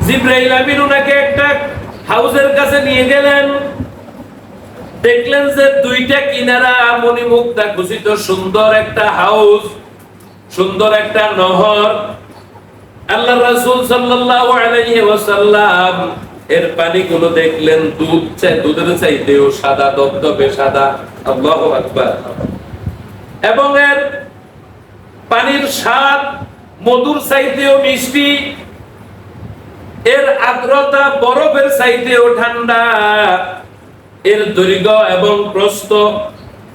জিবরাইল আমিন ওনাকে একটা হাউসের কাছে নিয়ে গেলেন। দেখলেন যে দুইটা কিনারা মণিমুক্তা খচিত সুন্দর একটা হাউস, সুন্দর একটা নহর। আল্লাহ রাসূল সাল্লাল্লাহু আলাইহি ওয়াসাল্লাম এর পানিগুলো দেখলেন দুধের চাইতেও সাদা, দবদবে সাদা। আল্লাহু আকবার। এবং এর পানির স্বাদ মধুর চাইতেও মিষ্টি, এর আর্দ্রতা বরফের চাইতেও ঠান্ডা, এর দৈর্ঘ্য এবং প্রস্থ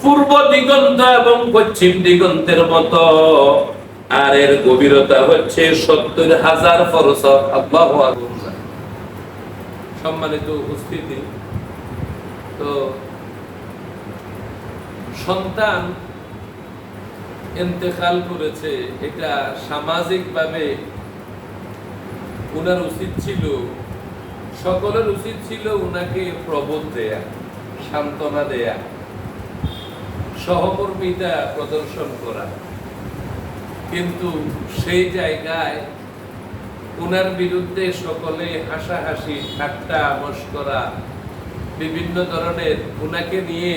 পূর্ব দিগন্ত এবং পশ্চিম দিগন্তের মতো, আর এর গভীরতা হচ্ছে ৭০,০০০ ফরসখ। আল্লাহু আকবার। সম্মানিত উপস্থিতি, তো সন্তান ইন্তেকাল করেছে, এটা সামাজিকভাবে উনার উচিত ছিল, সকলের উচিত ছিল উনাকে প্রবোধ দেয়া, সান্ত্বনা দেয়া, সহমর্মিতা প্রদর্শন করা। কিন্তু সেই জায়গায় উনার বিরুদ্ধে সকলে হাসাহাসি, ঠাট্টা মশকরা, বিভিন্ন ধরনের উনাকে নিয়ে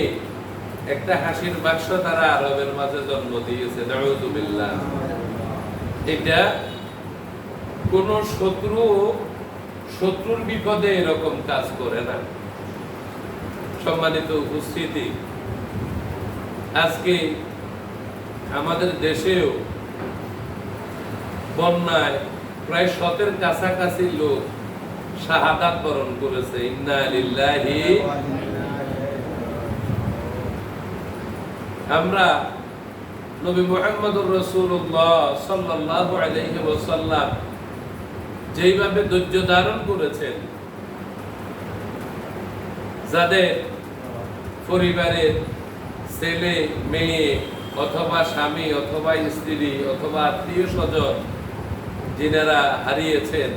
একটা হাসির বাক্স তারা আরবের মাঝে জন্ম দিয়েছে। নাউযুবিল্লাহ। এটা কোন শত্রুর বিপদে এরকম কাজ করে না। সম্মানিত উপস্থিতি, আজকে আমাদের দেশেও বন্যায় প্রায় ১০০-এর কাছাকাছি লোক শাহাদাত বরণ করেছে। ইন্না লিল্লাহি। আমরা নবী মুহাম্মদুর রাসূলুল্লাহ সাল্লাল্লাহু আলাইহি ওয়াসাল্লাম যেইভাবে ধৈর্য ধারণ করেছেন, যাদের পরিবারের ছেলে মেয়ে অথবা স্বামী অথবা স্ত্রী অথবা আত্মীয় স্বজন যিনারা হারিয়েছেন,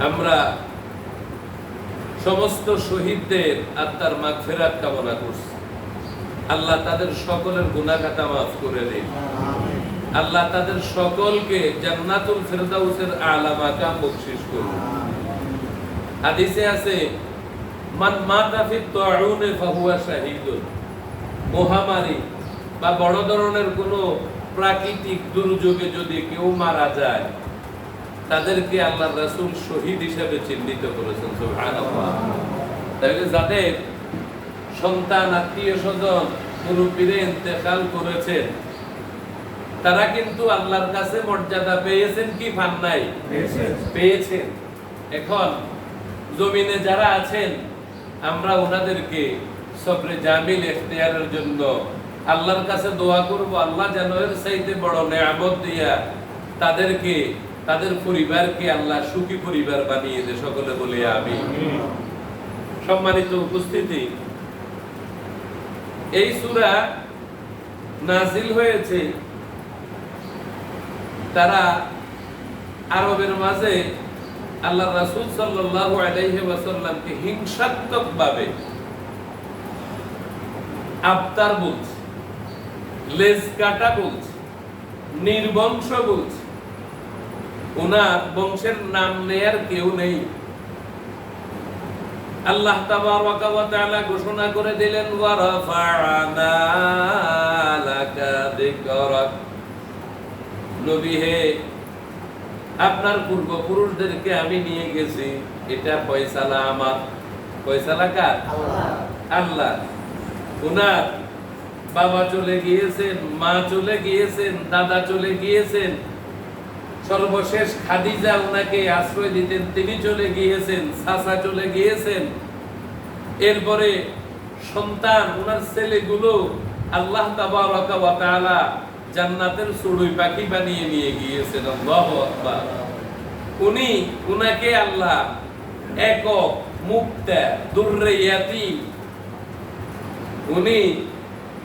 আমরা সমস্ত শহীদদের আত্মার মাগফিরাত কামনা করছি। আল্লাহ তাদের সকলের গুনাহ খাতা মাফ করে দিন। আল্লাহ তাদের সকলকে জান্নাতুল ফেরদাউসের আলা মাকাম বখশিশ করুন। হাদিসে আছে, মান মাতা ফি তাউনে ফাহুয়া শাহীদুন। মহামারী বা বড় ধরনের কোনো প্রাকৃতিক দুর্যোগে যদি কেউ মারা যায়, তাদেরকে আল্লাহর রাসূল শহীদ হিসেবে চিহ্নিত করেছেন। সুবহানাল্লাহ। তাহলে যাদের সন্তান, আত্মীয় স্বজন, মুরব্বীরা ইন্তেকাল করেছেন, তারা কিন্তু আল্লাহর কাছে মর্যাদা পেয়েছেন কি পান নাই? পেয়েছেন। এখন জমিনে যারা আছেন, আমরা ওনাদেরকে সবরে জামিল ইখতিয়ারের জন্য আল্লাহর কাছে দোয়া করব, আল্লাহ যেন এর চাইতে বড় নেয়ামত দিয়া তাদেরকে, তাদের পরিবারকে আল্লাহ সুখী পরিবার বানিয়ে দেয়। সকলে বলি আমিন। সম্মানিত উপস্থিতি, এই সূরা নাজিল হয়েছে তারা আরবের মাঝে আল্লাহ রাসূল সাল্লাল্লাহু আলাইহি ওয়াসাল্লামকে হিংসাত্মকভাবে আবতার বলছে, লেজ কাটা বলছে, নির্বংশ বলছে। ওনার বংশের নাম নেয়ার কেউ নেই। আল্লাহ তাবারাকা ওয়া তাআলা ঘোষণা করে দিলেন, ওয়া রাফা'না লাকা যিকরাক। নবী হে, আপনার পূর্বপুরুষদেরকে আমি নিয়ে গেছি, এটা ফয়সালা আমার। ফয়সালা কার? আল্লাহ। উনার বাবা চলে গিয়েছেন, মা চলে গিয়েছেন, দাদা চলে গিয়েছেন, সর্বশেষ খাদিজা উনাকে আশ্রয় দিতেন, তিনি চলে গিয়েছেন, চাচা চলে গিয়েছেন। এরপরে সন্তান, উনার ছেলেগুলো আল্লাহ তাবারাকা ওয়া তাআলা জান্নাতের চড়ুই পাখি বানিয়ে নিয়ে গিয়েছেন। আল্লাহু আকবার। উনাকে আল্লাহ একক, মুক্তা, দুররে ইয়াতীম, উনি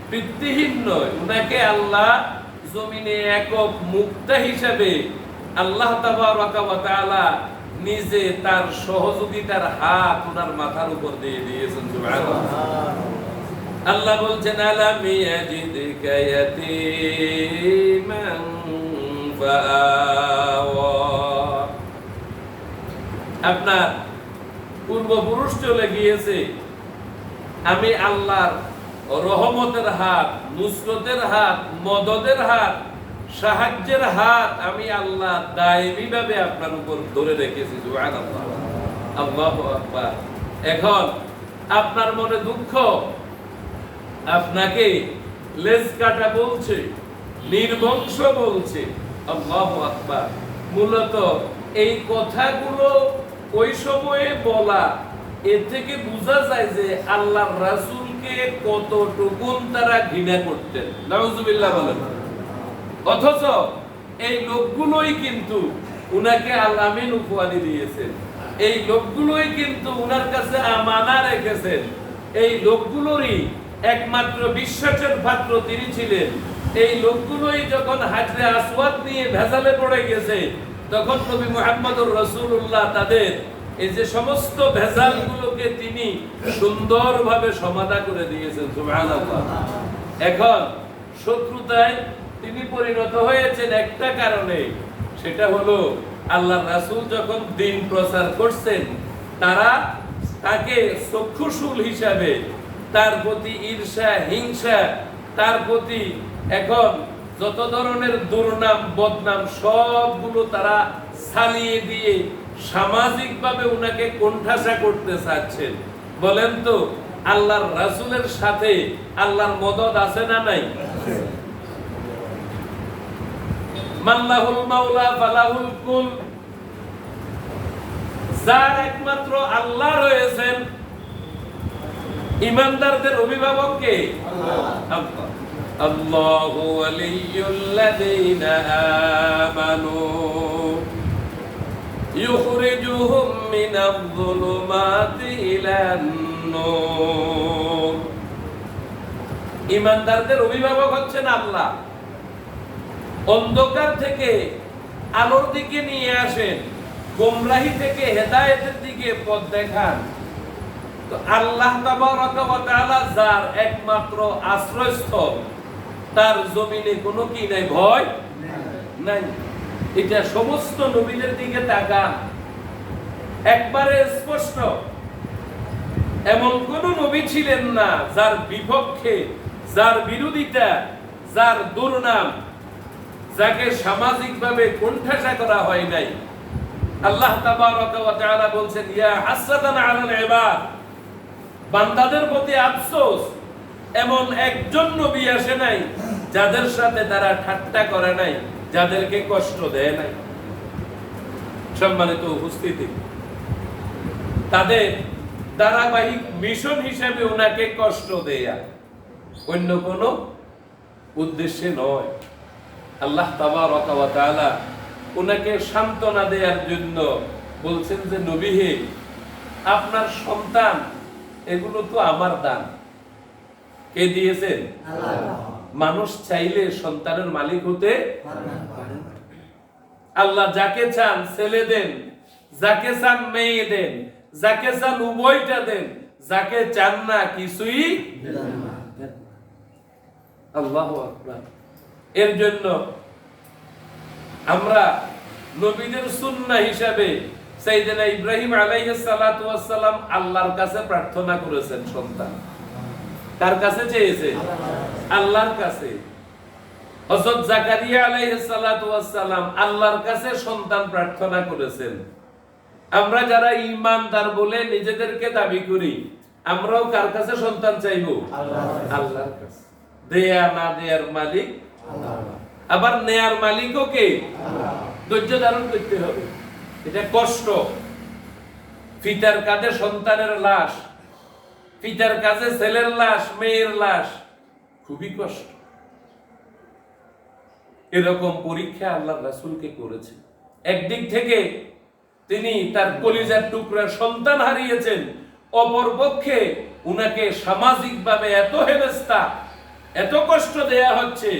পিতৃহীন নয়, উনাকে আল্লাহ জমিনে একক মুক্তা হিসাবে আল্লাহ তাবারাকা ওয়া তাআলা নিজে তার সহযোগিতার হাত উনার মাথার উপর দিয়ে দিয়েছেন। সুবহানাল্লাহ। আল্লাহ বলছেন, আলাম ইয়াজিদকা ইয়াতীমান ফাআওয়া। আপনার পূর্বপুরুষ চলে গিয়েছে, আমি আল্লাহর রহমতের হাত, নুসরতের হাত, মদদের হাত, সাহায্যের হাত আমি আল্লাহ দায়মি ভাবে আপনার উপর ধরে রেখেছি। সুবহানাল্লাহ, আল্লাহু আকবার। এখন আপনার মনে দুঃখ, আপনাকে লেজ কাটা বলছে, নির্বংশ বলছে। আল্লাহু আকবার। মূলত এই কথাগুলো ওই সময়ে বলা, এর থেকে বোঝা যায় যে আল্লাহর রাসূলকে কতটুকুন তারা ঘৃণা করতেন। নাউজুবিল্লাহ বলেন। অথচ এই লোকগুলোই কিন্তু উনাকে আল্লাহ আমিন উপাধি দিয়েছেন, এই লোকগুলোই কিন্তু উনার কাছে আমানা রেখেছেন, এই লোকগুলোরই একমাত্র বিশ্বাসের পাত্র তিনি ছিলেন। এই লোকগুলোই যখন হাজরে আসওয়াদ নিয়ে ভেজালে পড়ে গেছে, তখন নবী মুহাম্মদুর রাসূলুল্লাহ তাদের এই যে সমস্ত ভেজালগুলোকে তিনি সুন্দরভাবে সমাধান করে দিয়েছেন। সুবহানাল্লাহ। এখন শত্রুতায় তিনি পরিণত হয়েছেন একটা কারণে, সেটা হলো আল্লাহর রাসূল যখন দ্বীন প্রচার করছেন, তারা তাকে চক্ষুশূল হিসাবে, তার প্রতি ঈর্ষা, হিংসা, তার প্রতি এখন যত ধরনের দুর্নাম, বদনাম সবগুলো তারা ছালিয়ে দিয়ে সামাজিকভাবে উনাকে কোণঠাসা করতে চাচ্ছেন। বলেন তো, আল্লাহর রাসূলের সাথে আল্লাহর মদদ আছে না নাই? মাল্লাহুল মাওলা ফালাহুল কুল। যার একমাত্র আল্লাহ রয়েছেন, ঈমানদারদের অভিভাবক কে? আল্লাহ। আল্লাহু ওয়ালিয়ুল্লাযীনা আমানু ইউখরিজুহুম মিনায-যুলুমাতি ইলান-নূর। ঈমানদারদের অভিভাবক হচ্ছেন আল্লাহ। অন্ধকার থেকে আলোর দিকে নিয়ে আসেন, গোমরাহি থেকে হেদায়েতের দিকে পথ দেখান। তো আল্লাহ তাবারক ওয়া তাআলা যার একমাত্র আশ্রয়স্থল, তার জমিনে কোনো কি নাই? ভয় নাই। এটা সমস্ত নবীদের দিকে তাকান, একবারে স্পষ্ট। এমন কোন নবী ছিলেন না যার বিপক্ষে, যার বিরোধিতা, যার দুর্নাম, যাকে সামাজিকভাবে কোণঠাসা করা হয় নাই। আল্লাহ তাবারক ওয়া তাআলা বলছেন, ইয়া হাসরাতান আলাল ইবাদ, বান্দাদের প্রতি আফসোস, এমন একজন নবী আসে নাই যাদের সাথে তারা ঠাট্টা করে নাই, যাদেরকে কষ্ট দেয় নাই। সম্মানিত উপস্থিতি, তাদের ধারাবাহিক মিশন হিসেবে ওনাকে কষ্ট দেয়া, অন্য কোনো উদ্দেশ্যে নয়। আল্লাহ তাবারক ওয়া তাআলা ওনাকে সান্ত্বনা দেওয়ার জন্য বলছেন যে, নবী হে, আপনার সন্তান এগুলো তো আমার দান। কে দিয়েছেন? আল্লাহ। মানুষ চাইলে সন্তানের মালিক হতে পারে। আল্লাহ যাকে চান ছেলে দেন, যাকে চান মেয়ে দেন, যাকে চান উভয়টা দেন, যাকে চান না কিছুই দেন না। আল্লাহু আকবার। এর জন্য আমরা নবীদের সুন্নাহ হিসাবে সাইয়েদনা ইব্রাহিম আলাইহিস সালাতু ওয়াস সালাম আল্লাহর কাছে প্রার্থনা করেছেন সন্তান। কার কাছে চেয়েছে? আল্লাহর কাছে। হযরত জাকারিয়া আলাইহিস সালাতু ওয়াস সালাম আল্লাহর কাছে সন্তান প্রার্থনা করেছেন। আমরা যারা ঈমানদার বলে নিজেদেরকে দাবি করি, আমরাও কার কাছে সন্তান চাইবো? আল্লাহর কাছে। দেয়া না দেয়ার মালিক আল্লাহ। আবার নেয়ার মালিকও কে? আল্লাহ। ধৈর্য ধারণ করতে হবে, এটা কষ্ট। পিতার কাঁধে সন্তানের লাশ, পিতার কাছে ছেলের লাশ, মেয়ের লাশ, খুবই কষ্ট। এরকম পরীক্ষা আল্লাহ রাসূলকে করেছে। একদিক থেকে তিনি তার কলিজার টুকরা সন্তান হারিয়েছেন, অপর পক্ষে উনাকে সামাজিকভাবে এত হেনস্থা, এত কষ্ট দেয়া হচ্ছে,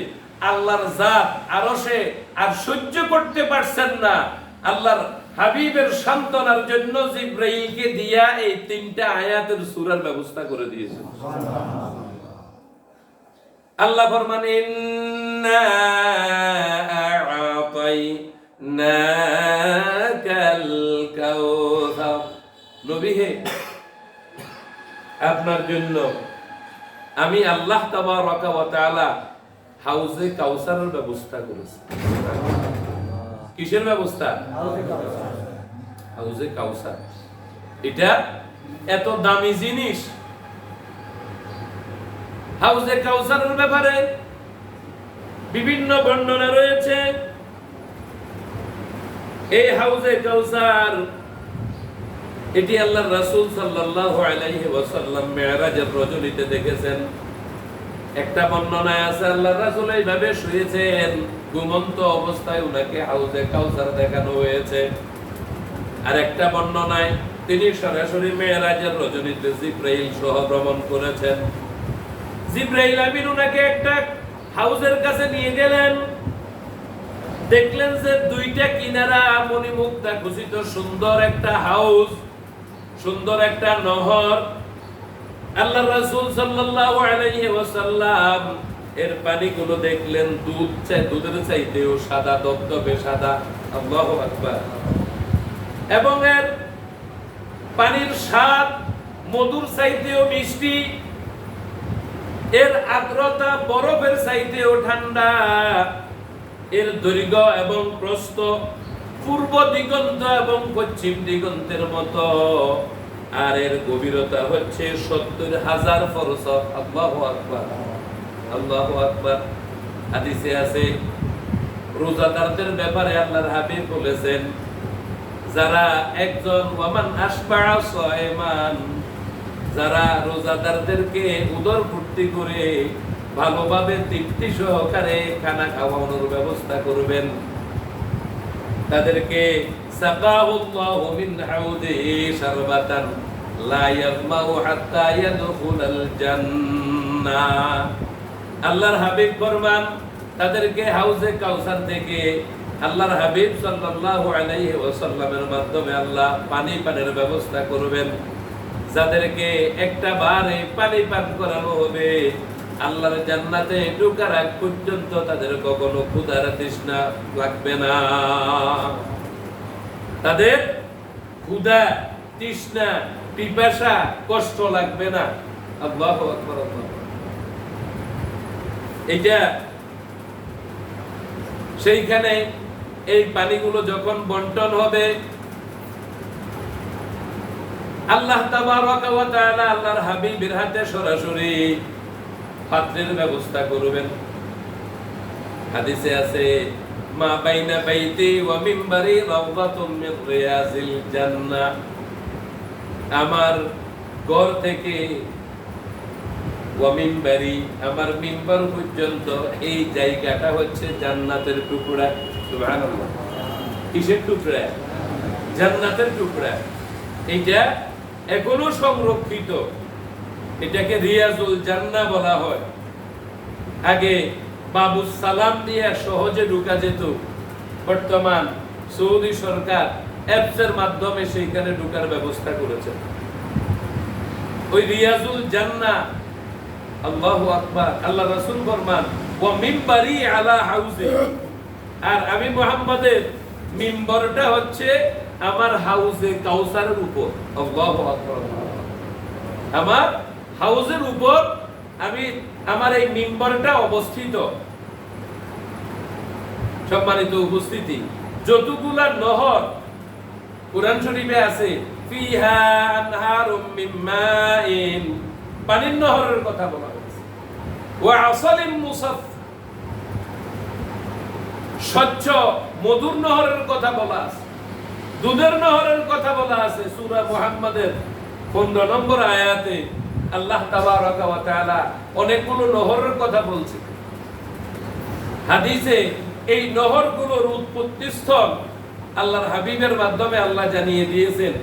আল্লাহর জাত আরশে আর সহ্য করতে পারছেন না। আল্লাহর হাবিবের সান্ত্বনার জন্য জিবরাইলকে দিয়া এই তিনটা আয়াতের সূরার ব্যবস্থা করে দিয়েছেন। আল্লাহ ফরমান, ইন্না আ'তাইনাকাল কাউসার। নবী হে, আপনার জন্য আমি আল্লাহ তাবারক ওয়া তাআলা হাউজে কাউসারের ব্যবস্থা করেছি। কিসের ব্যবস্থা? হাউজে কাউসার। এটা এত দামি জিনিস। হাউজে কাউসারের ব্যাপারে বিভিন্ন বর্ণনা রয়েছে। এই হাউজে কাউসার এটি আল্লাহর রাসূল সাল্লাল্লাহু আলাইহি ওয়াসাল্লাম মিরাজের রজনীতে দেখেছেন। একটা বর্ণনায় আছে আল্লাহর রাসূল এইভাবে শুয়েছেন, ঘুমন্ত অবস্থায় উনাকে হাউজে কাউসার দেখানো হয়েছে। আর একটা বর্ণনায় তিনি সরাসরি মিরাজের রজনীতে জিবরাইল সহ ভ্রমণ করেছেন। জিবরাইল আমিন উনাকে একটা হাউজের কাছে নিয়ে গেলেন। দেখলেন যে দুইটা কিনারা মণিমুক্তা খচিত সুন্দর একটা হাউস, সুন্দর একটা নহর। আল্লাহর রাসূল সাল্লাল্লাহু আলাইহি ওয়াসাল্লাম এর পানিগুলো দেখলেন দুধের চাইতেও সাদা, দবদবে সাদা। আল্লাহু আকবার। এবং এর পানির স্বাদ মধুর চাইতেও মিষ্টি, এর আর্দ্রতা বরফের চাইতেও ঠান্ডা, এর দৈর্ঘ্য এবং প্রস্থ পূর্ব দিগন্ত এবং পশ্চিম দিগন্তের মতো, আর এর গভীরতা হচ্ছে ৭০,০০০ ফরসখ। আল্লাহু আকবার, আল্লাহু আকবার। হাদিসে আছে রোজাদারদের ব্যাপারে আল্লাহর হাবিব বলেছেন, যারা একজন ওয়ামান আশবাআ সায়মান, যারা রোজাদারদেরকে উদর পূর্তি করে ভালোভাবে তৃপ্তি সহকারে খানা খাওয়ানোর ব্যবস্থা করবেন, তাদেরকে সাকাহুল্লাহু মিন হাউদিহি শারবাতান লা ইয়াজমাউ হাত্তা ইয়াদখুলাল জান্নাহ। আল্লাহর হাবিব ফরমান, তাদেরকে হাউজে কাউসার থেকে আল্লাহর হাবিব সাল্লাল্লাহু আলাইহি ওয়াসাল্লামের মাধ্যমে আল্লাহ পানির ব্যবস্থা করবেন, যাদেরকে একটা বারে পানি পান করানো হবে। আল্লাহর জান্নাতে ঢোকার আগ পর্যন্ত তাদের কখনো ক্ষুধার তৃষ্ণা লাগবে না, তাদের ক্ষুধা তৃষ্ণা পিপাসা কষ্ট লাগবে না। আল্লাহু আকবার, আল্লাহু আকবার। এটা সেইখানে এই পানিগুলো যখন বন্টন হবে, আল্লাহ তাবারক ওয়া তাআলা আল্লাহর হাবিবের হাতে সরাসরি পাত্রের ব্যবস্থা করবেন। হাদিসে আছে, মা বাইনা বাইতি ওয়া মিম্বারি রাওদাতুম মিন রিয়াজিল জান্নাহ, আমার ঘর থেকে ওয়া মিম্বারি, আমার মিম্বার পর্যন্ত এই জায়গাটা হচ্ছে জান্নাতের টুকরা। সুবহানাল্লাহ। কিসের টুকরা? জান্নাতের টুকরা। এটা এখনো সংরক্ষিত, এটাকে রিয়াজুল জান্নাহ বলা হয়। আগে বাবুস সালাম দিয়ে সহজে ঢোকা যেত, বর্তমান সৌদি সরকার অ্যাপসের মাধ্যমে সেইখানে ঢোকার ব্যবস্থা করেছে। ওই রিয়াজুল জান্নাহ, আল্লাহু আকবার। আল্লাহ রাসূল ফরমান, ওয়া মিম্বারি আলা হাউজি, আর আমি মুহাম্মাদের মিম্বরটা হচ্ছে আমার হাউজে কাউসারের উপর। আল্লাহু আকবার। আমার হাউজের উপর আমার এই মিম্বরটা অবস্থিত। সম্মানিত উপস্থিতি, যতগুলা নহর কুরআন শরীফে আছে, ফিহা আনহারুম মিন মাইন, পানির নহরের কথা বলা হয়েছে। ওয়া আসালিম মুসাফফা, স্বচ্ছ মধুর নহরের কথা বলা আছে, দুধের নহরের কথা বলা আছে। সূরা মুহাম্মাদের 15 নম্বর আয়াতে আল্লাহ তাবারক ওয়া তাআলা অনেকগুলো নহরের কথা বলছে। হাদিসে এই নহরগুলোর উৎপত্তি স্থল আল্লাহর হাবিবের মাধ্যমে আল্লাহ জানিয়ে দিয়েছেন।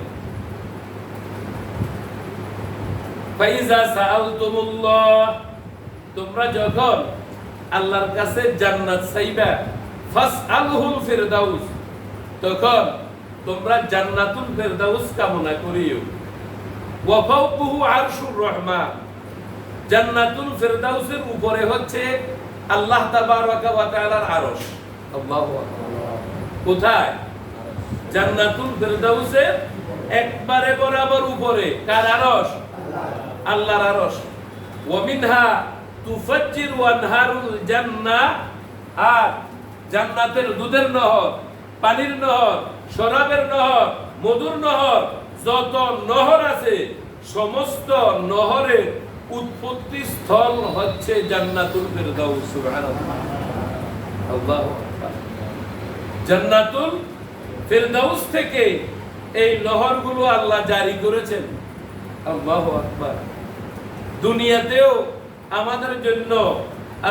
ফাইজা সাআলতুমুল্লাহ, তোমরা যখন আল্লাহর কাছে জান্নাত চাইবা, ফাসআলহুল ফিরদাউস, তখন তোমরা জান্নাতুল ফিরদাউস কামনা করিও। ওয়া ফাওকুহু আরশুর রহমান, জান্নাতুল ফিরদাউসের উপরে হচ্ছে আল্লাহ তাবারক ওয়া তাআলার আরশ। আল্লাহু আকবার। কোথায়? জান্নাতুল ফিরদাউসের একবারে বরাবর উপরে। কার আরশ? আল্লাহর আরশ। ওয়া মিনহা তুফাজ্জিরু আনহারুল জান্নাহ, আর জান্নাতের দুধের নহর, পানির নহর, শরাবের নহর, মধুর নহর, যত নহর আছে সমস্ত নহরের উৎপত্তি স্থল হচ্ছে জান্নাতুল ফেরদাউস। সুবহানাল্লাহ, আল্লাহু আকবার। জান্নাতুল ফেরদাউস থেকে এই নহরগুলো আল্লাহ জারি করেছেন। আল্লাহু আকবার। দুনিয়াতেও আমাদের জন্য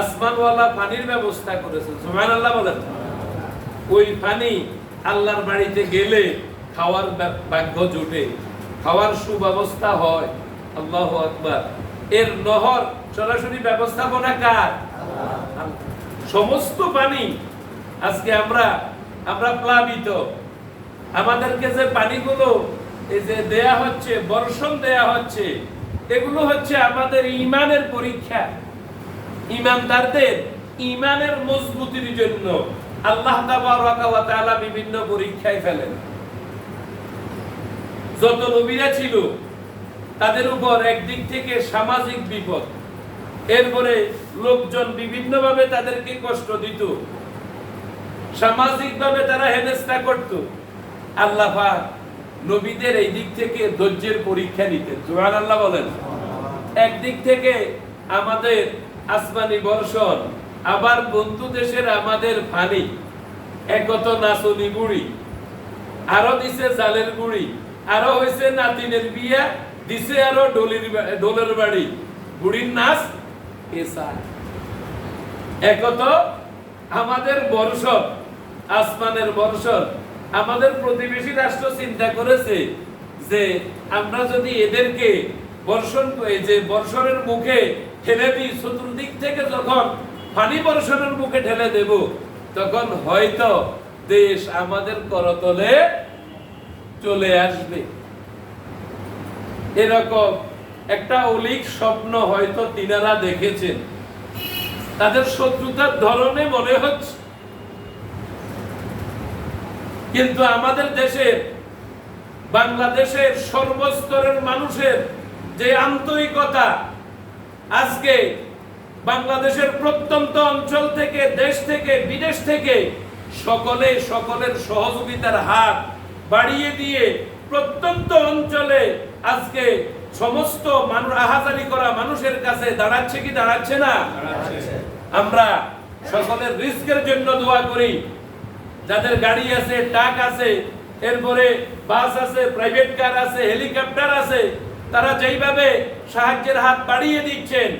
আসমানওয়ালা পানির ব্যবস্থা করেছেন। সুবহানাল্লাহ বলেন। ওই পানি আল্লাহর বাড়িতে গেলে খাওয়ার ভাগ্য জুটে, খাওয়ার সুব্যবস্থা হয়। আল্লাহু আকবার। এর নহর সরাসরি ব্যবস্থাপনা কার? সমস্ত পানি আজকে আমরা প্লাবিত। আমাদেরকে যে পানিগুলো এই যে দেয়া হচ্ছে, বর্ষণ দেয়া হচ্ছে, এগুলো হচ্ছে আমাদের ঈমানের পরীক্ষা। ঈমানদারদের ঈমানের মজবুতির জন্য আল্লাহ তাবারক ওয়া তাআলা বিভিন্ন পরীক্ষায় ফেলেন। যত নবীরা ছিল তাদের উপর একদিক থেকে সামাজিক বিপদ, এরপরে লোকজন বিভিন্নভাবে তাদেরকে কষ্ট দিত, সামাজিকভাবে তারা হেনস্থা করত। আল্লাহ পাক নবীদের এই দিক থেকে ধৈর্যের পরীক্ষা নিতেন। সুবহানাল্লাহ বলেন। একদিক থেকে আমাদের আসমানি বর্ষণ, আবার বন্ধু দেশের আমাদের পানি, একত নাচনি বুড়ি, আরো দিছে জালের গুড়ি, আরো হয়েছে নাতিনের বিয়া, দিছে আরো ডোলের বাড়ি, বুড়ির নাচ, একত আমাদের বর্ষণ, আসমানের বর্ষণ। আমাদের প্রতিবেশী রাষ্ট্র চিন্তা করেছে যে আমরা যদি এদেরকে বর্ষণের মুখে ঠেলে দিই, চতুর্দিক থেকে যখন পানি বর্ষণের মুখে ঠেলে দেব, তখন হয়তো দেশ আমাদের করতলে চলে আসবে। এরকম একটা অলীক স্বপ্ন হয়তো তিনারা দেখেছেন। তাদের শত্রুতার ধরনে মনে হচ্ছে, কিন্তু আমাদের দেশের, বাংলাদেশের সর্বস্তরের মানুষের যে আন্তরিকতা, আজকে বাংলাদেশের প্রত্যন্ত অঞ্চল থেকে, দেশ থেকে, বিদেশ থেকে সকলের সহযোগিতার হাত বাড়িয়ে দিয়ে প্রত্যন্ত অঞ্চলে আজকে সমস্ত মানুষ, আহাজারি করা মানুষের কাছে দাঁড়াচ্ছে কি দাঁড়াচ্ছে না? আমরা সকলের রিস্কের জন্য দোয়া করি। যাদের গাড়ি আছে, ট্রাক আছে, এরপরে বাস আছে, প্রাইভেট কার আছে, হেলিকপ্টার আছে, তারা যেইভাবে সাহায্যের হাত বাড়িয়ে দিচ্ছেন,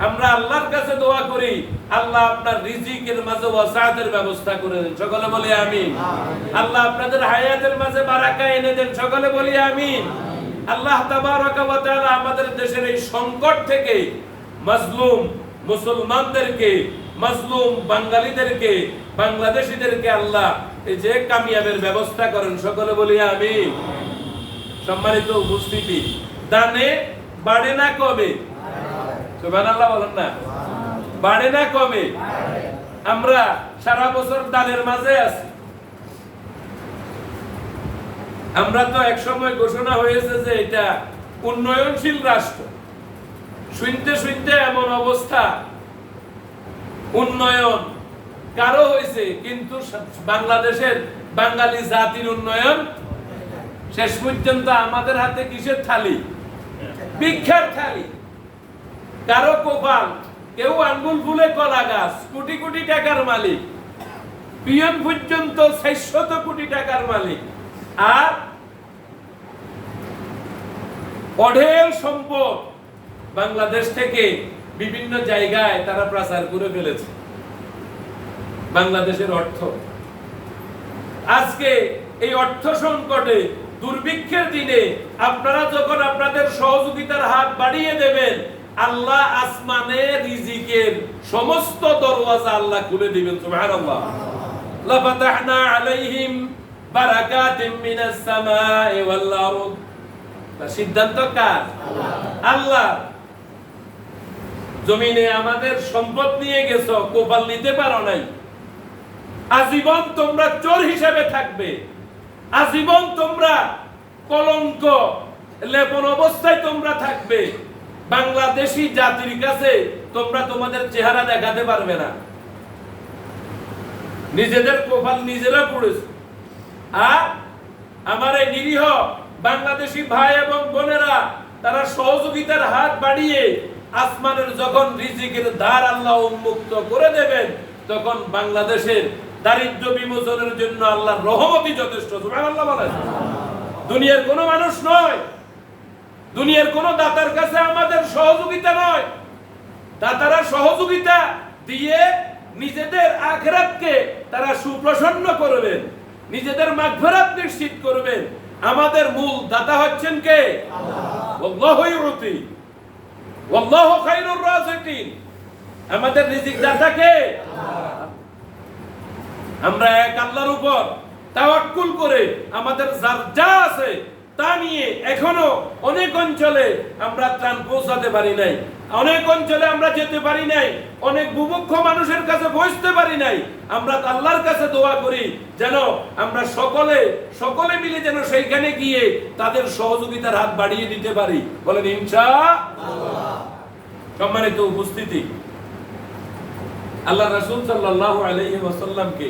আমরা আল্লাহর কাছে দোয়া করি আল্লাহ আপনার রিজিকের মাঝে ওয়াসাতের ব্যবস্থা করে দেন। সকলে বলি আমিন। আল্লাহ আপনাদের হায়াতের মাঝে বারাকা এনে দেন। সকলে বলি আমিন। আল্লাহ তাবারক ওয়া তাআলা আমাদের দেশের এই সংকট থেকে মাজলুম মুসলমানদেরকে, মাজলুম বাঙালিদেরকে, বাংলাদেশীদেরকে আল্লাহ এই যে কামিয়াবের ব্যবস্থা করেন। সকলে বলি আমিন। সম্মানিত উপস্থিতি, দানে বাড়ে না কমে? সুবহানাল্লাহ বলেন না? বাড়ে না কমে? আমরা সারা বছর দানের মাঝে আছি। আমরা তো এক সময় ঘোষণা হয়েছে যে এটা উন্নয়নশীল রাষ্ট্র। শুনতে শুনতে এমন অবস্থা, উন্নয়ন কারো হয়েছে, কিন্তু বাংলাদেশের বাঙালি জাতির উন্নয়ন শেষ পর্যন্ত আমাদের হাতে কিসের থালি? ভিক্ষার থালি। কারো কপাল, কেউ আঙ্গুল ফুলে কলা গাছ, কোটি কোটি টাকার মালিক, পিয়ন পর্যন্ত 600 কোটি টাকার মালিক, আর অঢেল সম্পদ বাংলাদেশ থেকে বিভিন্ন জায়গায় তারা প্রচার করে ফেলেছে। বাংলাদেশের অর্থ আজকে এই অর্থ সংকটে, দুর্ভিক্ষের দিনে আপনারা যখন আপনাদের সহযোগিতার হাত বাড়িয়ে দেবেন, আল্লাহ আসমানে রিজিকের সমস্ত দরওয়াজা আল্লাহ খুলে দিবেন। সুবহানাল্লাহ। লা ফাতাহনা আলাইহিম বারাকাতিম মিনাস সামাই ওয়াল আরদ। সিদ্ধান্ত কার? আল্লাহ। জমিনে আমাদের সম্পদ নিয়ে গেছো, কপাল নিতে পারো নাই, আজীবন তোমরা চোর হিসেবে থাকবে, আজীবন তোমরা কলঙ্ক লেপন অবস্থায় তোমরা থাকবে। বাংলাদেশি জাতির কাছে তোমরা তোমাদের চেহারা দেখাতে পারবে না। নিজেদের কপাল নিজেরা পড়েছে। আর আমার এই নিরীহ বাংলাদেশি ভাই এবং বোনেরা তারা সহযোগিতার হাত বাড়িয়ে আসমানের যখন রিজিকের দ্বার আল্লাহ উন্মুক্ত করে দেবেন, তখন বাংলাদেশের দারিদ্র বিমোচনের জন্য আল্লাহর রহমতই যথেষ্ট। সুবহানাল্লাহ বলেন। দুনিয়ার কোনো মানুষ নয়, দুনিয়ার কোনো দাতার কাছে আমাদের সহযোগিতা নয়। দাতারা সহযোগিতা দিয়ে নিজেদের আখিরাতকে তারা সুপ্রসন্ন করবেন, নিজেদের মাগফিরাত নিশ্চিত করবেন। আমাদের মূল দাতা হচ্ছেন কে? আল্লাহ। আল্লাহু ইউতি ওয়াল্লাহু খায়রুর রাযিকিন। আমাদের রিজিক দাতা কে? আল্লাহ। আমরা এক আল্লাহর উপর তাওয়াক্কুল করে আমাদের যা আছে তা নিয়ে এখনো অনেক অঞ্চলে আমরা ত্রাণ পৌঁছাতে পারি নাই, অনেক অঞ্চলে আমরা যেতে পারি নাই, অনেক বুভুক্ষ মানুষের কাছে পৌঁছতে পারি নাই। আমরা আল্লাহর কাছে দোয়া করি যেন আমরা সকলে মিলে যেন সেইখানে গিয়ে তাদের সহযোগিতার হাত বাড়িয়ে দিতে পারি। বলেন ইনশাআল্লাহ। সম্মানিত উপস্থিতি, আল্লাহ রাসূল সাল্লাল্লাহু আলাইহি ওয়াসাল্লামকে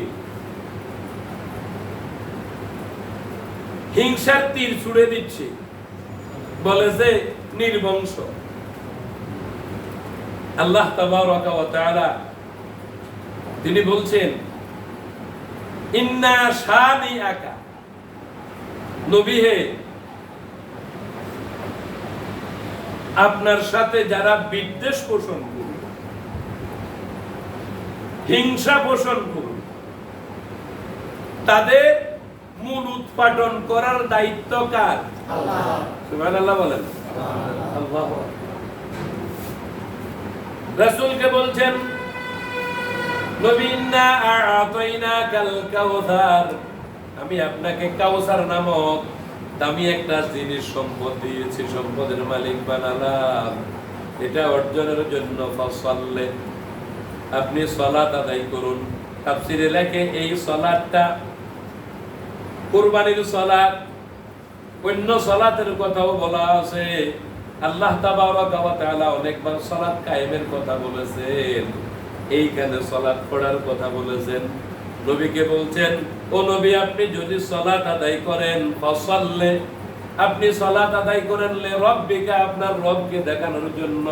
হিংসার তীর ছুড়ে দিচ্ছে, বলে যে নির্বংশ। আল্লাহ তাবারাকা ওয়া তাআলা তিনি বলছেন ইন্না শানিআকা, নবী হে আপনার সাথে যারা বিদ্বেষ পোষণ করবে, হিংসা পোষণ করবে, তাদের মূল উৎপাদন করার দায়িত্ব কার? আল্লাহ। সুবহানাল্লাহ বলেন। আল্লাহু আকবার। রাসূলকে বলছেন নবী ইন্না আ'তাইনাকাল কাউসার, আমি আপনাকে কাউসার নামক দামি একটা জিনিস সম্পদ দিয়েছি, সম্পদের মালিক বানালাম। এটা অর্জনের জন্য ফাসাল্লি, আপনি সালাত আদায় করুন। তাফসীরে লেখে এই সালাতটা কুরবানির সালাত, অন্য সালাতের কথাও বলা আছে। আল্লাহ তাবারাকা ওয়া তাআলা অনেকবার সালাত কায়েমের কথা বলেছেন, এইখানে সালাত পড়ার কথা বলেছেন। নবীকে বলছেন ও নবী আপনি যদি সালাত আদায় করেন, ফাসাল্লি, আপনি সালাত আদায় করেন লে রব্বিকা, আপনার রবকে দেখানোর জন্য,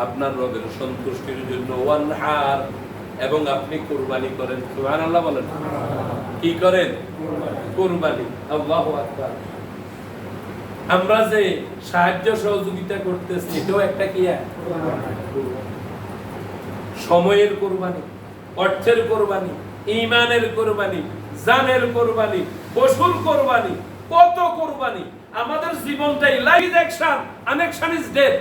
আপনার রবের সন্তুষ্টির জন্য, ওয়ানহার, এবং আপনি কুরবানি করেন। সুবহানাল্লাহ বলেন। কি করেন? কুরবানি। আল্লাহু আকবার। আমরা যে সাহায্য সহযোগিতা করতেছি এটাও একটা কি? সময়ের কুরবানি, অর্থের কুরবানি, ঈমানের কুরবানি, জানের কুরবানি, পশুর কুরবানি, কত কুরবানি। আমাদের জীবনটাই life is action, inaction is death.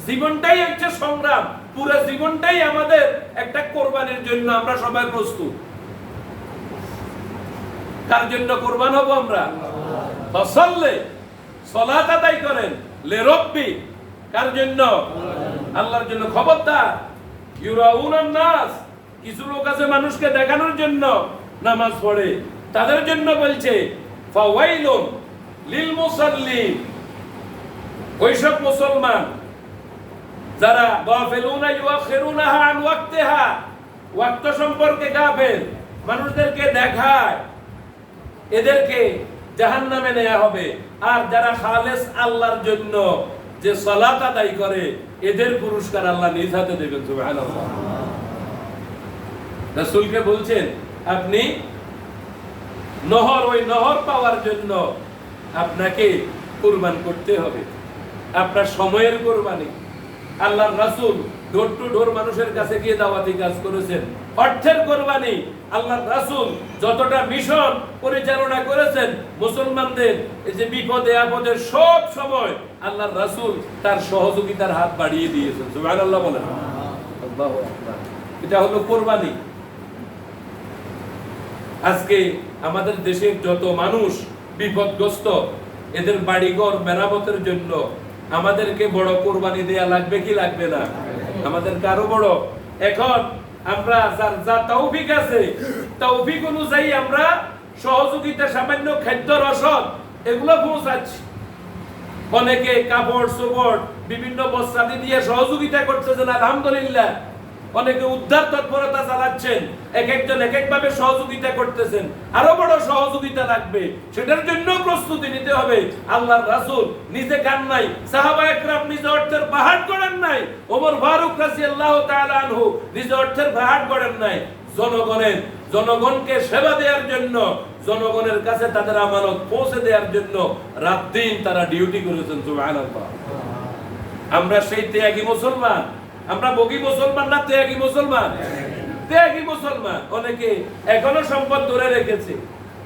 জীবনটাই একটা সংগ্রাম, পুরো জীবনটাই আমাদের একটা কুরবানির জন্য আমরা সবাই প্রস্তুত। কার জন্য কুরবান হব আমরা? ফাসাল্লি, সালাত আদায় করেন, লে রব্বি, কার জন্য? আল্লাহর জন্য। খবরদার, ইউরাউনান নাস, কিছু লোক আছে মানুষকে দেখানোর জন্য নামাজ পড়ে, তাদের জন্য বলছে ফাওয়াইলুন লিল মুসাল্লিন, ওইসব মুসলমান যারা গাফিলুনা ইউআখিরুনাহা আন ওয়াক্তিহা, ওয়াক্ত সম্পর্কে গাফিল, মানুষদেরকে দেখায়, এদেরকে জাহান্নামে নেওয়া হবে। আর যারা খালেস আল্লাহর জন্য যে সালাত আদায় করে, এদের পুরস্কার আল্লাহ নিজ হাতে দেবেন। সুবহানাল্লাহ। রাসূলকে বলছেন আপনি ওই নহর পাওয়ার জন্য আপনাকে কুরবান করতে হবে। আপনার সময়ের কুরবানি। আল্লাহর রাসূল ডোর টু ডোর মানুষের কাছে গিয়ে দাওয়াতি কাজ করেছেন। অর্থের কুরবানি, আল্লাহর রাসূল যতটা মিশন পরিচালনা করেছেন মুসলমানদের এই যে বিপদে আপদে সব সময় আল্লাহর রাসূল তার সহযোগিতার হাত বাড়িয়ে দিয়েছেন। সুবহানাল্লাহ বলেন। আল্লাহু আকবার। এটা হলো কুরবানি। আজকে আমাদের দেশের যত মানুষ বিপদগ্রস্ত, এদের বাড়িঘর মেরামতের জন্য আমাদেরকে বড় কুরবানি দেয়া লাগবে কি লাগবে না? আমাদের কারো বড়। এখন আমরা যা তৌফিক আছে, তৌফিক অনুযায়ী আমরা সহযোগিতা, সামান্য খাদ্য রসদ এগুলো পৌঁছাচ্ছি। অনেকে কাপড় চোপড় বিভিন্ন বস্তাদি দিয়ে সহযোগিতা করতেছেন, আলহামদুলিল্লাহ। অনেকে উদ্ধার তৎপরতা চালাচ্ছেন, এক একজন এক একভাবে সহযোগিতা করতেছেন। আরো বড় সহযোগিতা লাগবে, সেটার জন্য প্রস্তুতি নিতে হবে। আল্লাহর রাসূল নিজে খান নাই, সাহাবায়ে কেরাম নিজে অর্থের পাহাড় করেন নাই, ওমর ফারুক রাদিয়াল্লাহু তাআলা আনহু নিজে অর্থের পাহাড় করেন নাই। জনগণকে সেবা দেওয়ার জন্য, জনগণের কাছে তাদের আমানত পৌঁছে দেওয়ার জন্য রাত দিন তারা ডিউটি করেছেন। সুবহানাল্লাহ। আমরা সেই ত্যাগী মুসলমান, আমরা বগি মুসলমান না ত্যাগী মুসলমান? ত্যাগী মুসলমান। অনেকে এখনো সম্পদ ধরে রেখেছে।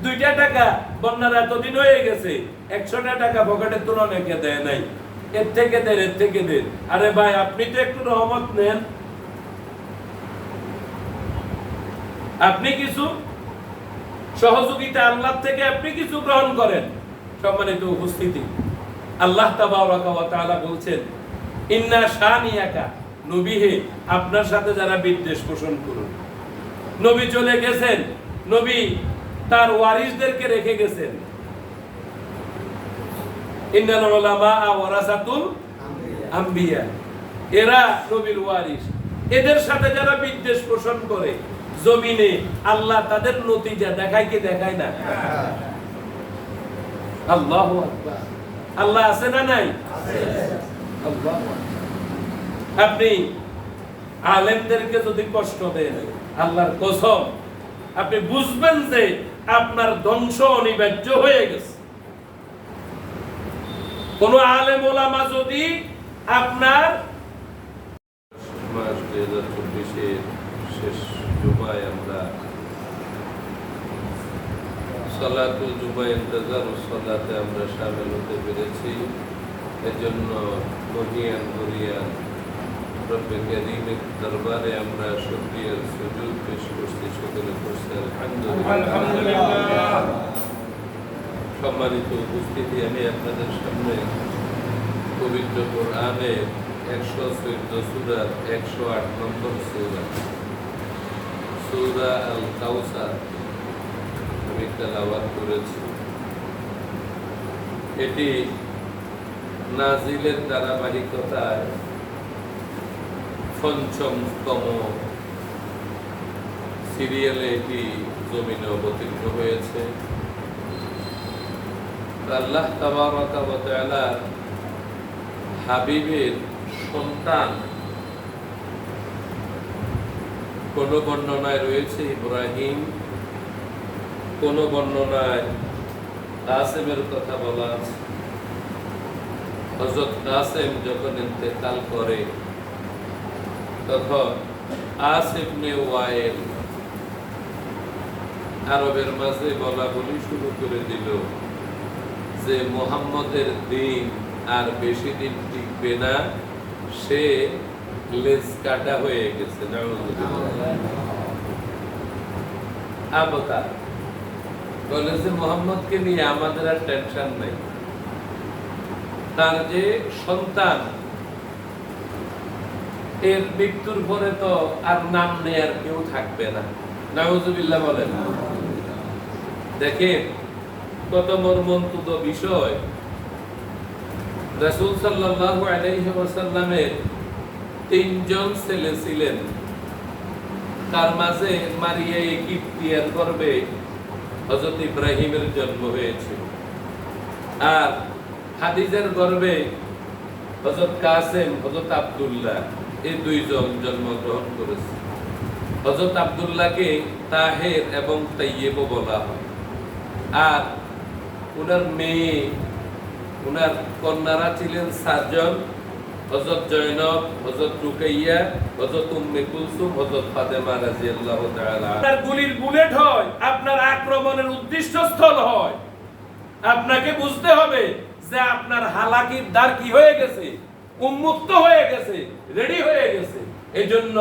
2টা টাকা বন্যার এতদিন হয়ে গেছে, 100টা টাকা পকেটে তুলে অনেকে দেয় নাই। এর থেকে দেন, এর থেকে দেন। আরে ভাই, আপনি তো একটু রহমত নেন, আপনি কিছু সহযোগিতা আল্লাহ থেকে আপনি কিছু গ্রহণ করেন। সম্মানিত উপস্থিতি, আল্লাহ তাবারাকা ওয়া তাআলা বলছেন, ইন্না শানিয়াকা, নবী হে, আপনার সাথে যারা বিদ্বেষ পোষণ করুন। নবী চলে গেছেন, নবী তার ওয়ারিসদেরকে রেখে গেছেন। ইন্নাল উলামা ওয়ারাসাতুল আম্বিয়া, এরা নবীর ওয়ারিস। এদের সাথে যারা বিদ্বেষ পোষণ করে, জমিনে আল্লাহ তাদের নতিজা দেখায় কি দেখায় না? আল্লাহু আকবার। আল্লাহ আছে না নাই? আল্লাহু আকবার। আপনি আলেমদেরকে যদি কষ্ট দেন, আল্লাহর কসম আপনি বুঝবেন যে আপনার ধ্বংস অনিবার্য হয়ে গেছে। কোন আলেম ওলামা যদি আপনার মাস 2024 শেষ জুমায় আমরা সালাতুল জুমা ইন্তেজার সালাতে আমরা শামিল হতে পেরেছি। এজন্য মহিয়ান মরিয়ান রব্বে কারীমের দরবারে আমরা শুকরিয়ার সুজুদ পেশ করছি। সকলে করছি আলহামদুলিল্লাহ। সম্মানিত উপস্থিতি, আমি আপনাদের সামনে পবিত্র কোরআনের 114 সূরার 108 নম্বর সূরা আল কাউসার আমি তেলাওয়াত করেছি। এটি নাজিলের ধারাবাহিকতায় ৫ম সিরিয়ালে এটি জমিনে অবতীর্ণ হয়েছে। আল্লাহ তাবারাকা ওয়া তাআলা হাবিবের সন্তান, কোন বর্ণনায় রয়েছে ইব্রাহিম, কোন বর্ণনায় কাসেমের কথা বলা আছে। হযরত কাসেম যখন ইন্তেকাল করে, তখন আস ইবনে ওয়াইল আরবের মাঝে বলা বলি শুরু করে দিল যে মুহাম্মদের দিন আর বেশি দিন টিকবে না, সে লেজ কাটা হয়ে গেছে। আবতা বলে যে মুহাম্মদকে নিয়ে আমাদের আর টেনশন নাই, তার যে সন্তান এর মৃত্যুর পরে তো আর নাম নেয়ার কেউ থাকবে না। নাউজুবিল্লাহ বলেন। দেখেন কত মর্মন্তুদ বিষয়। রাসূল সাল্লাল্লাহু আলাইহি ওয়াসাল্লামের 3 জন ছেলে ছিলেন, তার মাঝে মারিয়া ইজিপ্তিয়ার গর্ভে হযরত ইব্রাহিমের জন্ম হয়েছিল, আর খাদিজার গর্ভে হযরত কাসেম, হযরত আব্দুল্লাহ, এই 2 জন জন্মগ্রহণ করেছে। হযরত আব্দুল্লাহকে তাহের এবং তাইয়্যিব বলা হয়। আর উনার মেয়ে, উনার কন্যারা ছিলেন 4 জন, হযরত জয়নব, হযরত রুকাইয়া, হযরত উম্মে কুলসুম, হযরত ফাতেমা রাদিয়াল্লাহু তাআলা। আপনার গুলির বুলেট হয়, আপনার আক্রমণের উদ্দেশ্যস্থল হয়, আপনাকে বুঝতে হবে যে আপনার হালাকির দ্বার কি হয়ে গেছে, উন্মুক্ত হয়ে গেছে, রেডি হয়ে গেছে। এজন্য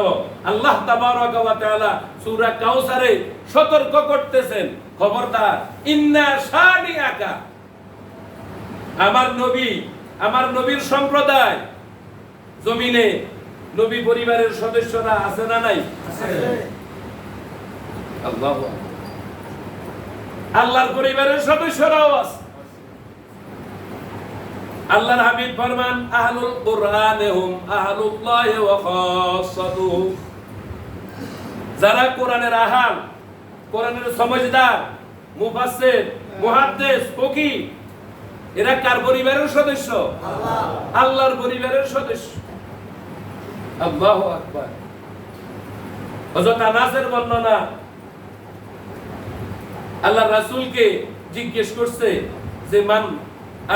আল্লাহ তাবারাকা ওয়া তাআলা সূরা কাউসারে সতর্ক করতেছেন, খবরদার, ইন্না শানিয়াকা, আমার নবী, আমার নবীর সম্প্রদায়, জমিনে নবী পরিবারের সদস্যরা আছে না নাই? আছে। আল্লাহর পরিবারের সদস্যরাও আছে। আল্লাহর হাবিব ফরমান আহলুল কুরআনে হুম আহলুল্লাহি ওয়া খাসাতুহু, যারা কোরআনের আহাল, কোরআনের সমঝদার, মুফাসসির, মুহাদ্দিস, ফকিহ, এরা কার পরিবারের সদস্য? আল্লাহর পরিবারের সদস্য। আল্লাহু আকবার। হযরত আনাসের বর্ণনা, আল্লাহ রাসূলকে জিজ্ঞেস করছে যে মান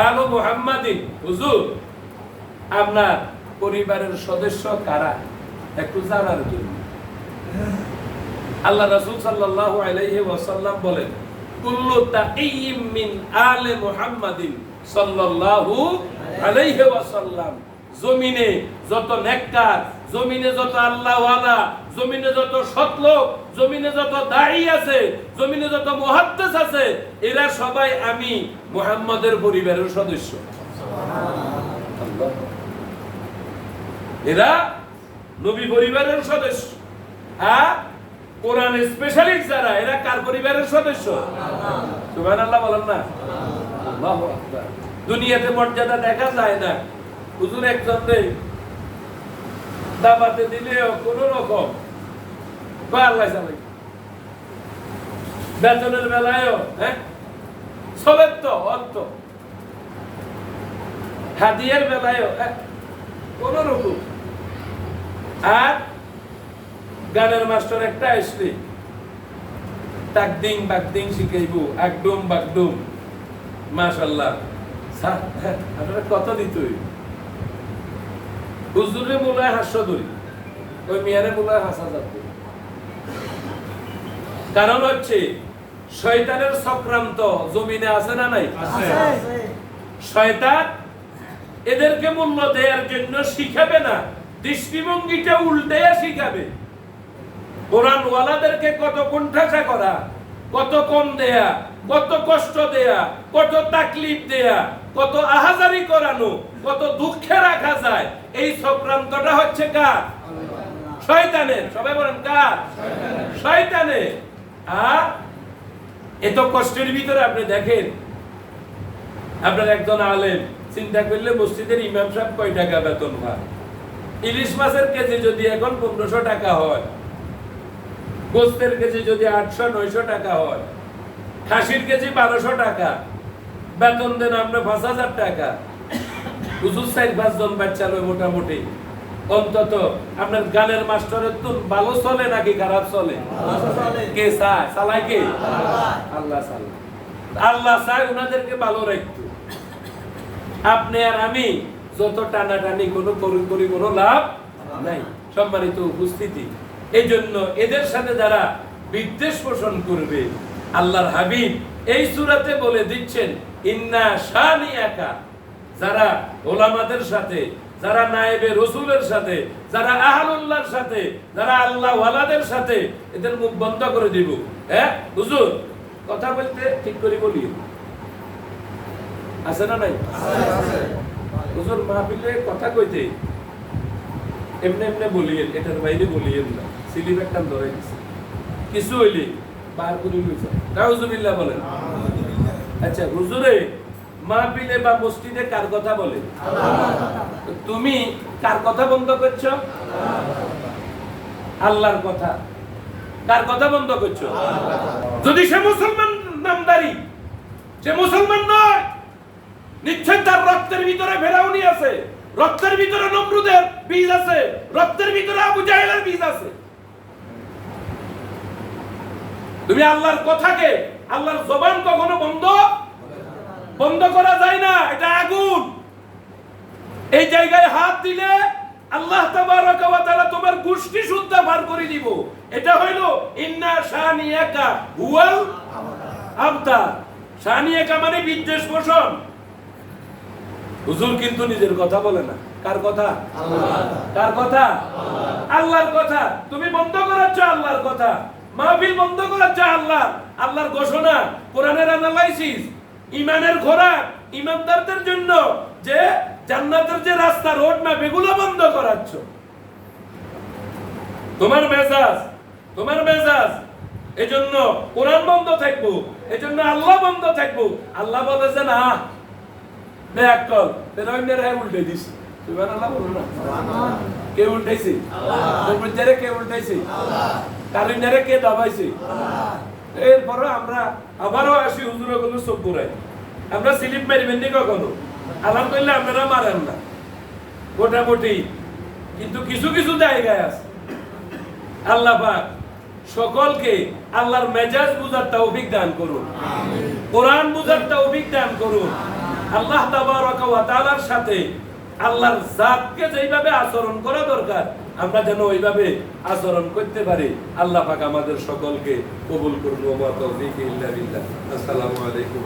আলু মুহাম্মাদিন, হুজুর আপনার পরিবারের সদস্য কারা, একটু জানার জন্য। আল্লাহ রাসূল সাল্লাল্লাহু আলাইহি ওয়াসাল্লাম বলেন কুল্লু তাকিয়্যিম মিন আলে মুহাম্মাদিন সাল্লাল্লাহু আলাইহি ওয়াসাল্লাম, জমিনে যত নেককার, জমিনে যত আল্লাহওয়ালা, জমিনে যত সৎ লোক, জমিনে যত দাঈ আছে, জমিনে যত মুহাদ্দিস আছে, এরা সবাই আমি মুহাম্মাদের পরিবারের সদস্য। সুবহানাল্লাহ। এরা নবী পরিবারের সদস্য। আর কোরআন স্পেশালিস্ট যারা, এরা কার পরিবারের সদস্য? সুবহানাল্লাহ বলেন না। আল্লাহু আকবার। দুনিয়াতে মর্যাদা দেখা যায় না। হুজুর একজন দাবাতে দিলেও কোন রকম আল্লাহ চালাই, বেতনের বেলায়ও চলে তো অর্থ, হাদিয়ার বেলায়ও কোন রকম। আর গানের মাস্টার একটা আসলে তাকদিং বাকদিং শিখাইব, একদম বাকদম, মাশাআল্লাহ। আপনারা কত দিত? হুজুরে মোলায় 500 ধরি, ওই মিয়ারে মোলায় 5000 ধরি। কারণ হচ্ছে শয়তানের চক্রান্ত জমিনে আছে না নাই? শয়তান এদেরকে মূল্য দেওয়ার জন্য শিখাবে না, দৃষ্টিভঙ্গিটা উল্টাইয়া শিখাবে। কোরআন ওয়ালাদেরকে কত কোণঠাসা করা, কত কম দেয়া, কত কষ্ট দেয়া, কত তাকলিফ দেয়া, কত আহাজারি করানো, কত দুঃখে রাখা যায়, এই চক্রান্তটা হচ্ছে কার? শয়তানের। সবাই বলেন কার? শয়তানের। আর এত কষ্টের ভিতরে আপনি দেখেন, আপনার একজন আলেম চিন্তা করলে মসজিদের ইমাম সাহেব কয় টাকা বেতন পায়? ইলিশ মাছের কেজি যদি এখন 1500 টাকা হয়, গোস্তের কেজি যদি 800-900 টাকা হয়, খাসির কেজি 1200 টাকা, বেতন দেন আমরা 5000 টাকা। হুজুর 4-5 জন বাচ্চা লয় মোটামুটি। অন্তত আপনার গানের মাস্টারের তো ভালো চলে নাকি খারাপ চলে? কে চায়? চালায় কে? আল্লাহ চালায়। আল্লাহ চায় ওনাদেরকে ভালো রাখতো। আপনি আর আমি যত টানাটানি করি কোনো লাভ নাই। সম্মানিত উপস্থিতি, এই জন্য এদের সাথে যারা বিদ্বেষ পোষণ করবে, আল্লাহর হাবিব এই সূরাতে বলে দিচ্ছেন ইন্না শানিয়াকা, যারা ওলামাদের সাথে, যারা নায়েবে রাসূলের সাথে, যারা আহলুল্লাহর সাথে, যারা আল্লাহ ওয়ালাদের সাথে, এদের মুখ বন্ধ করে দিব। হুজুর কথা বলতে ঠিক করে বলি, আছে না নাই? আছে। হুজুর মাহফিলে কথা কইতে এমনি এমনি বলিয়েন, এটার বাইরে বলিয়েন না। সিলিপ একটা ধরে দিছে, কিছু হইলে বার করে লইছে। নাউজুবিল্লাহ বলেন। আচ্ছা হুজুরে মাহফিলে বা মসজিদে কার কথা বলে? তুমি কার কথা বন্ধ করছো? আল্লাহর কথা। কার কথা বন্ধ করছো? যদি সে মুসলমান নামদারি, সে মুসলমান নয়, নিশ্চয় তার রক্তের ভিতরে ফেরাউনি আছে, রক্তের ভিতরে নমরুদের বীজ আছে, রক্তের ভিতরে আবু জাহেলের বীজ আছে। তুমি আল্লাহর কথাকে, আল্লাহর জবান কখনো বন্ধ করা যায় না। এটা আগুন। এই জায়গায় হাত দিলে আল্লাহ তাবারাকা ওয়া তাআলা তোমার গোষ্ঠী শুদ্ধ পার করে দিব। এটা হইল ইন্না শানিয়াকা হুয়াল আবতার। শানিয়াকা মানে বিদ্বেষ পোষণ। হুজুর কিন্তু নিজের কথা বলে না। কার কথা? আল্লাহর। কার কথা? আল্লাহর কথা। তুমি বন্ধ করাচ্ছ আল্লাহর কথা, মাহফিল বন্ধ করাচ্ছ আল্লাহর ঘোষণা, কোরআনের অ্যানালাইসিস, ইমানের খোরাক, ইমানদারদের জন্য যে জান্নাতের যে রাস্তা, রোড ম্যাপ, এগুলো বন্ধ করাচ্ছ। তোমার মেজাজ এজন্য কোরআন বন্ধ থাকবো, এজন্য আল্লাহ বন্ধ থাকবো। আল্লাহ বলেছে না, বেয়াক্কল ফেরাউনের হ্যাঁ উল্টে দিস সুবহানাল্লাহ বলো না কে উল্টাইছে আল্লাহ কে উল্টাইছে আল্লাহ কারিনারে কে দাবাইছে আল্লাহ এরপর আমরা আবারও আসি হুজুরের কোনো চোখ ঘুরাই আমরা স্লিপ মারিবেন নি কখনো আলহামদুলিল্লাহ আপনারা মারেন না মোটামুটি কিন্তু কিছু কিছু জায়গায় আছে আল্লাহ পাক সকলকে আল্লাহর মেজাজ বুঝার তৌফিক দান করুন আমিন কোরআন বুঝার তৌফিক দান করুন আল্লাহ তাবারক ওয়া তাআলার সাথে আল্লাহর জাতকে যেইভাবে আচরণ করা দরকার আমরা যেন ওইভাবে আচরণ করতে পারি আল্লাহ পাক আমাদের সকলকে কবুল করুন ওয়া তৌফিক ইল্লা বিল্লাহ আসসালামু আলাইকুম